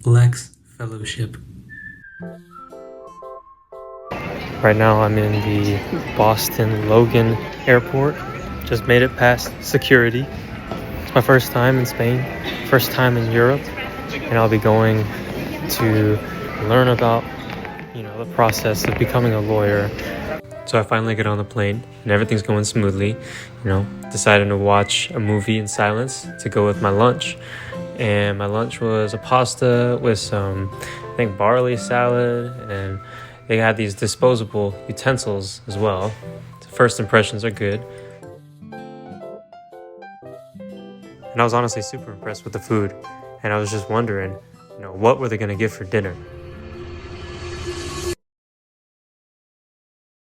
Lex Fellowship. Right now I'm in the Boston Logan airport. Just made it past security. It's my first time in Spain, first time in Europe, and I'll be going to learn about, the process of becoming a lawyer. So I finally get on the plane and everything's going smoothly. Decided to watch a movie in silence to go with my lunch. And my lunch was a pasta with some, I think, barley salad, and they had these disposable utensils as well. First impressions are good. And I was honestly super impressed with the food. And I was just wondering, what were they going to give for dinner?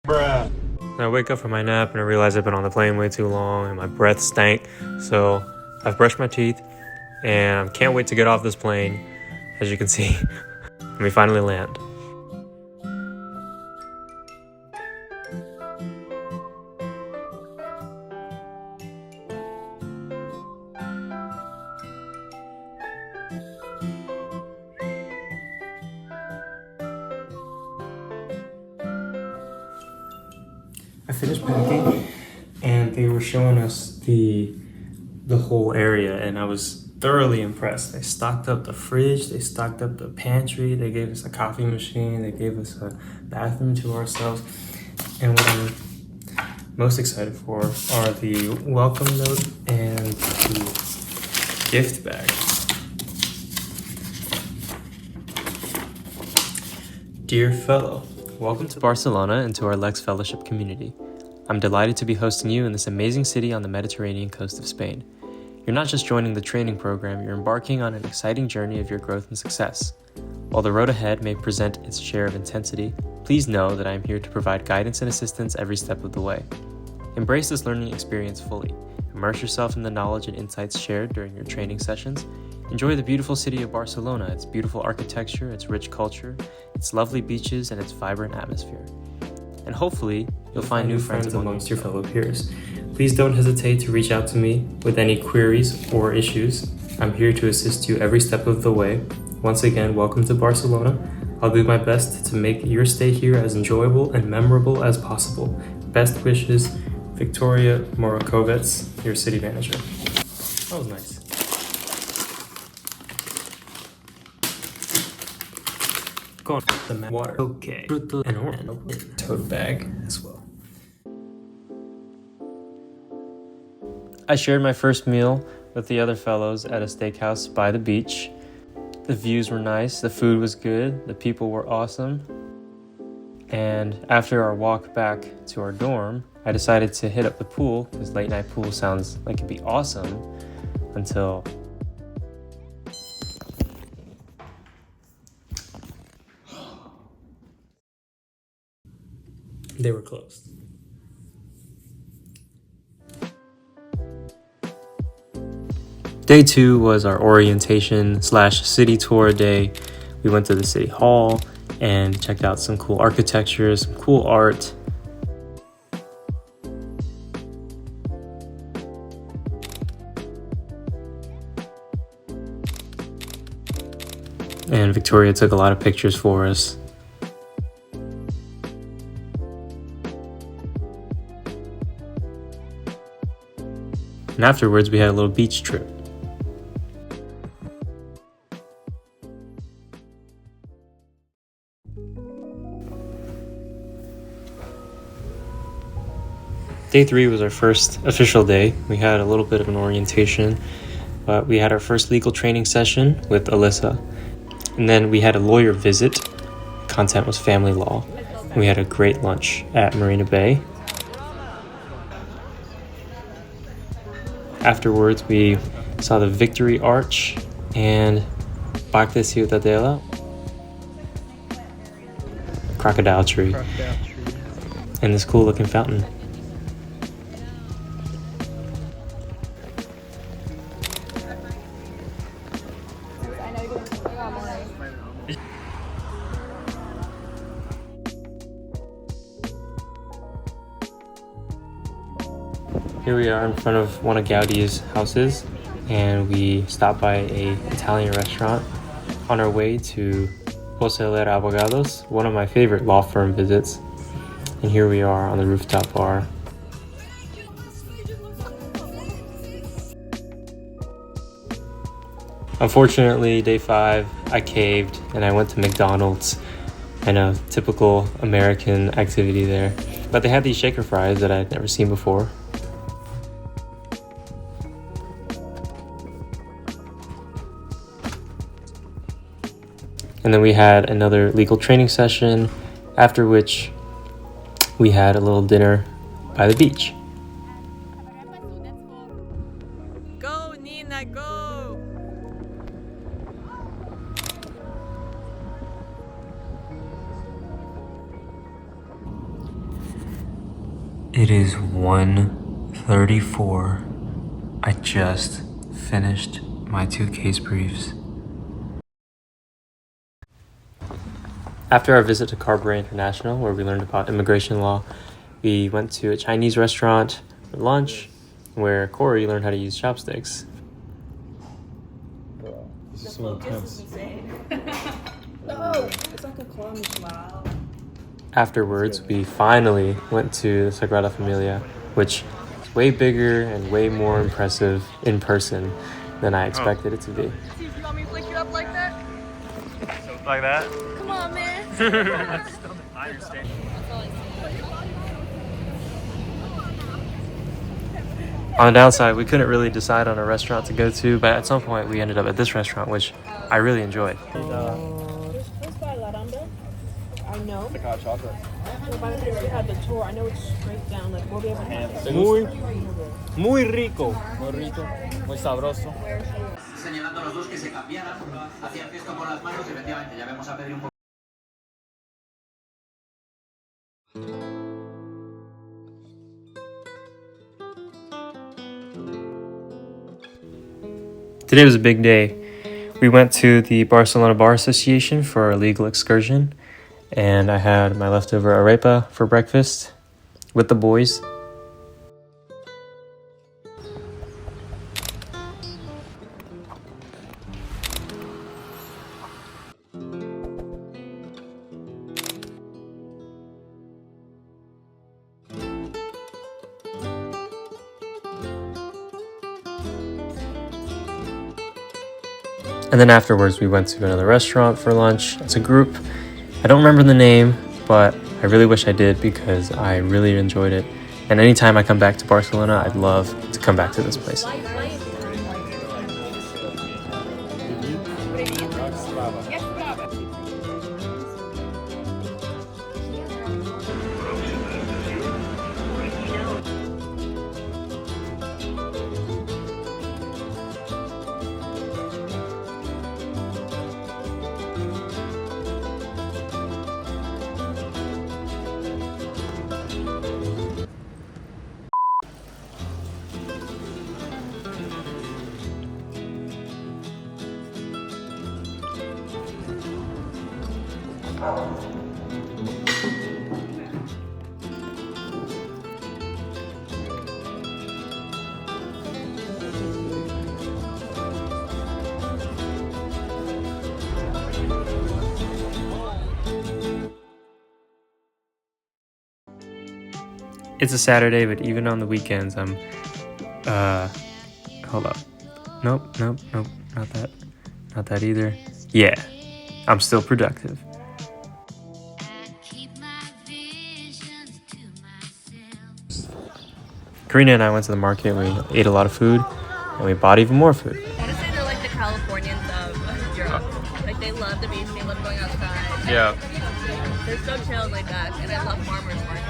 Bruh. And I wake up from my nap and I realize I've been on the plane way too long and my breath stank. So I've brushed my teeth and can't wait to get off this plane, as you can see, and we finally land. I finished packing and they were showing us the whole area, and I was thoroughly impressed. They stocked up the fridge, they stocked up the pantry, they gave us a coffee machine, they gave us a bathroom to ourselves. And what I'm most excited for are the welcome note and the gift bag. Dear fellow, welcome to Barcelona and to our Lex Fellowship community. I'm delighted to be hosting you in this amazing city on the Mediterranean coast of Spain. You're not just joining the training program, you're embarking on an exciting journey of your growth and success. While the road ahead may present its share of intensity, please know that I am here to provide guidance and assistance every step of the way. Embrace this learning experience fully. Immerse yourself in the knowledge and insights shared during your training sessions. Enjoy the beautiful city of Barcelona, its beautiful architecture, its rich culture, its lovely beaches, and its vibrant atmosphere. And hopefully, you'll find new friends amongst your fellow peers. Please don't hesitate to reach out to me with any queries or issues. I'm here to assist you every step of the way. Once again, welcome to Barcelona. I'll do my best to make your stay here as enjoyable and memorable as possible. Best wishes, Victoria Morakovets, your city manager. That was nice. Go on the water. Okay. And orange tote bag as well. I shared my first meal with the other fellows at a steakhouse by the beach. The views were nice, the food was good, the people were awesome. And after our walk back to our dorm, I decided to hit up the pool, because late night pool sounds like it'd be awesome, until they were closed. Day 2 was our orientation / city tour day. We went to the city hall and checked out some cool architecture, some cool art. And Victoria took a lot of pictures for us. And afterwards, we had a little beach trip. Day 3 was our first official day. We had a little bit of an orientation, but we had our first legal training session with Alyssa. And then we had a lawyer visit. Content was family law. We had a great lunch at Marina Bay. Afterwards, we saw the Victory Arch and Parque de Ciudadela, crocodile tree, and this cool looking fountain. Here we are in front of one of Gaudi's houses, and we stopped by an Italian restaurant on our way to Poseler Abogados, one of my favorite law firm visits. And here we are on the rooftop bar. Unfortunately, day 5, I caved and I went to McDonald's. I know, typical American activity there. But they had these shaker fries that I had never seen before. And then we had another legal training session, after which we had a little dinner by the beach. Go, Nina, go! It is 1:34. I just finished my 2 case briefs. After our visit to Carberry International, where we learned about immigration law, we went to a Chinese restaurant for lunch, where Corey learned how to use chopsticks. Bro, this is so intense. No, it's like a clumsy. Wow. Afterwards, we finally went to the Sagrada Familia, which is way bigger and way more impressive in person than I expected it to be. You want me to flick you up like that? Like that? Come on, man. I understand. On the downside, we couldn't really decide on a restaurant to go to, but at some point we ended up at this restaurant, which I really enjoyed. I know. Like hot chocolate. Well, by the time we had the tour, I know it's straight down. Like we'll be able to have Muy rico. Muy rico. Muy sabroso. Señalando a los dos que se cambiaran, hacían gesto con las manos y efectivamente ya vemos a Pedri un poco. Today was a big day. We went to the Barcelona Bar Association for our legal excursion, and I had my leftover arepa for breakfast with the boys. And then afterwards, we went to another restaurant for lunch as a group. I don't remember the name, but I really wish I did because I really enjoyed it. And anytime I come back to Barcelona, I'd love to come back to this place. It's a Saturday, but even on the weekends, I'm, hold up. Nope, not that either. Yeah, I'm still productive. Karina and I went to the market, we ate a lot of food, and we bought even more food. I want to say they're like the Californians of Europe. Like they love the beach, they love going outside. Yeah. They're so chill and laid back, and I love farmers markets.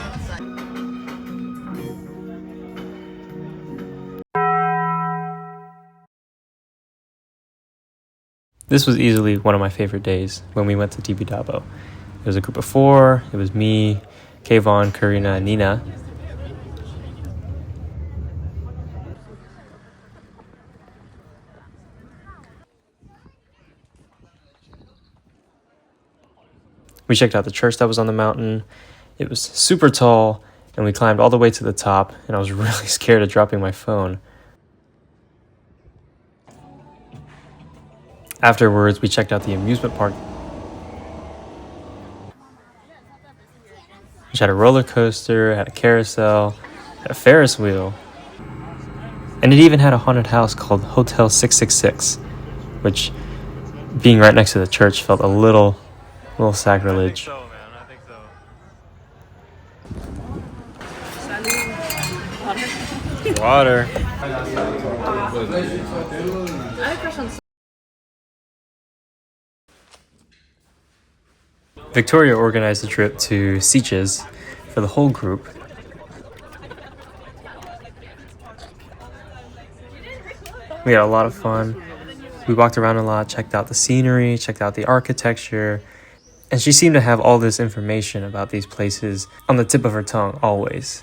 This was easily one of my favorite days when we went to Tibidabo. It was a group of 4. It was me, Kayvon, Karina, and Nina. We checked out the church that was on the mountain. It was super tall, and we climbed all the way to the top, and I was really scared of dropping my phone. Afterwards, we checked out the amusement park, which had a roller coaster, had a carousel, had a Ferris wheel, and it even had a haunted house called Hotel 666, which, being right next to the church, felt a little sacrilege. Water. Victoria organized a trip to Sitges for the whole group. We had a lot of fun. We walked around a lot, checked out the scenery, checked out the architecture, and she seemed to have all this information about these places on the tip of her tongue always.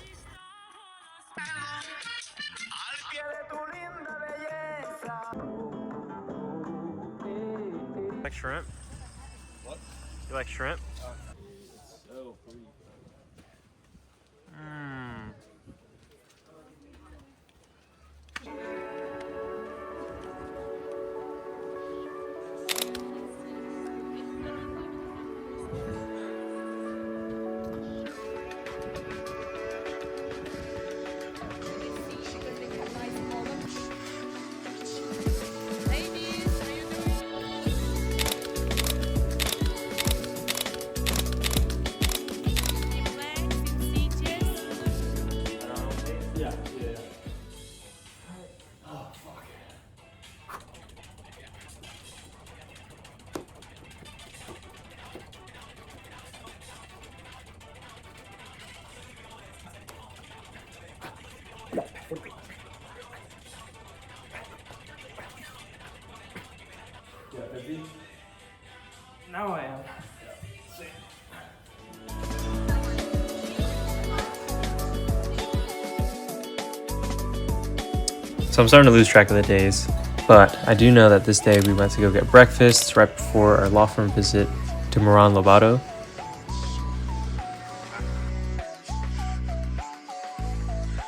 Like shrimp? What? You like shrimp? So free. Now I am. So I'm starting to lose track of the days, but I do know that this day we went to go get breakfast right before our law firm visit to Moran Lobato.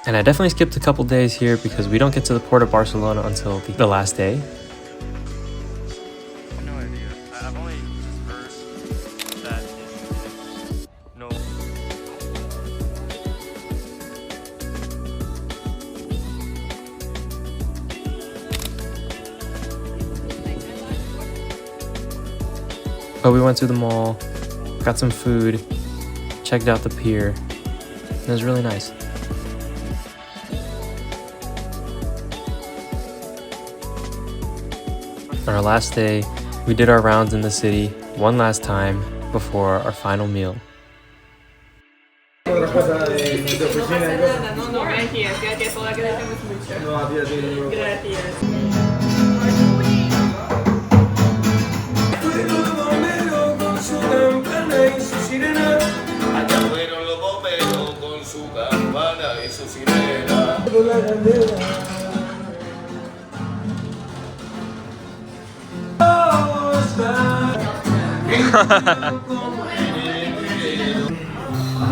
And I definitely skipped a couple days here because we don't get to the port of Barcelona until the last day. No idea. I've only just heard that it's no. But we went to the mall, got some food, checked out the pier, and it was really nice. On our last day, we did our rounds in the city one last time before our final meal.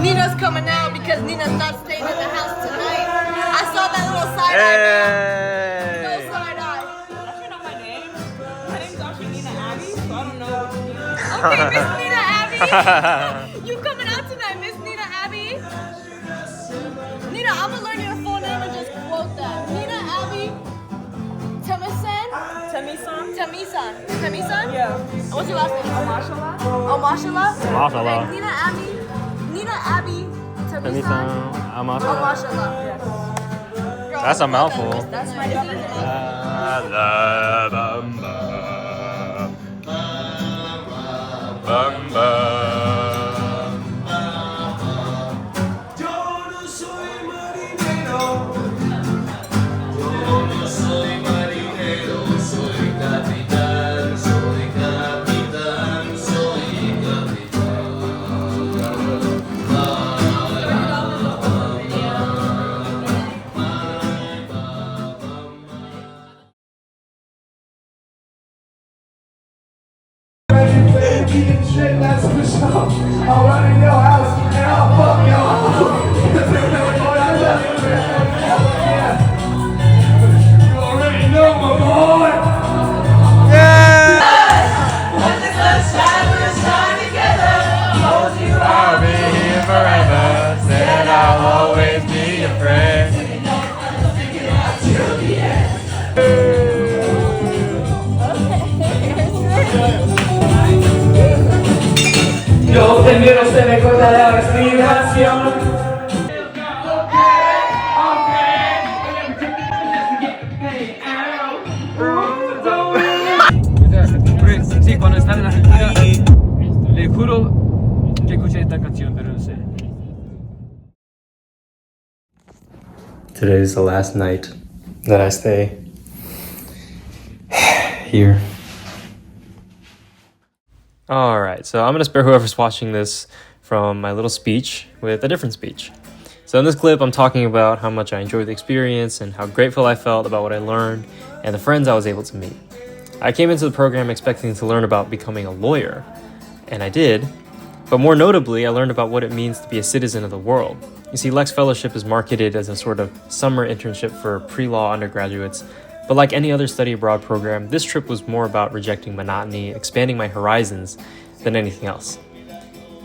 Nina's coming out because Nina's not staying at the house tonight. I saw that little side eye. No side eye. Actually not my name. My name's actually Nina Abby, so I don't know what you mean. Okay, Miss Nina Abby. You coming out tonight, Miss Nina Abby? Nina, I'm gonna learn your full name and just quote that. Nina Abby Temisan? Temisan? Yeah. What's your last name? Mashallah. Oh, Mashallah? Mashallah. Okay, Nina Abby Temisan? Oh, Mashallah. Yes. Girl, That's a mouthful. That's my name. Yeah! entendieron, se me corta la respiración. Sí, cuando están en la Argentina, le juro que escuché esta canción, pero no sé. Today is the last night that I stay here. Alright, so I'm gonna spare whoever's watching this from my little speech with a different speech. So in this clip, I'm talking about how much I enjoyed the experience and how grateful I felt about what I learned and the friends I was able to meet. I came into the program expecting to learn about becoming a lawyer, and I did, but more notably, I learned about what it means to be a citizen of the world. You see, Lex Fellowship is marketed as a sort of summer internship for pre-law undergraduates, but like any other study abroad program, this trip was more about rejecting monotony, expanding my horizons, than anything else.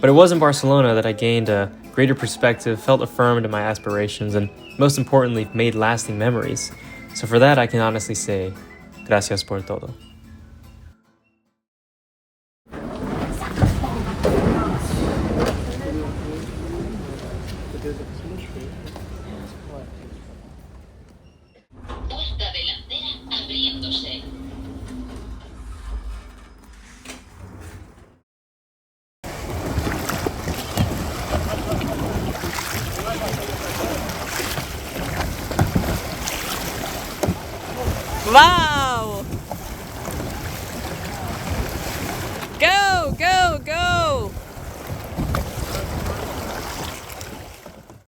But it was in Barcelona that I gained a greater perspective, felt affirmed in my aspirations, and most importantly, made lasting memories. So for that, I can honestly say, gracias por todo. Puerta delantera abriéndose. Wow!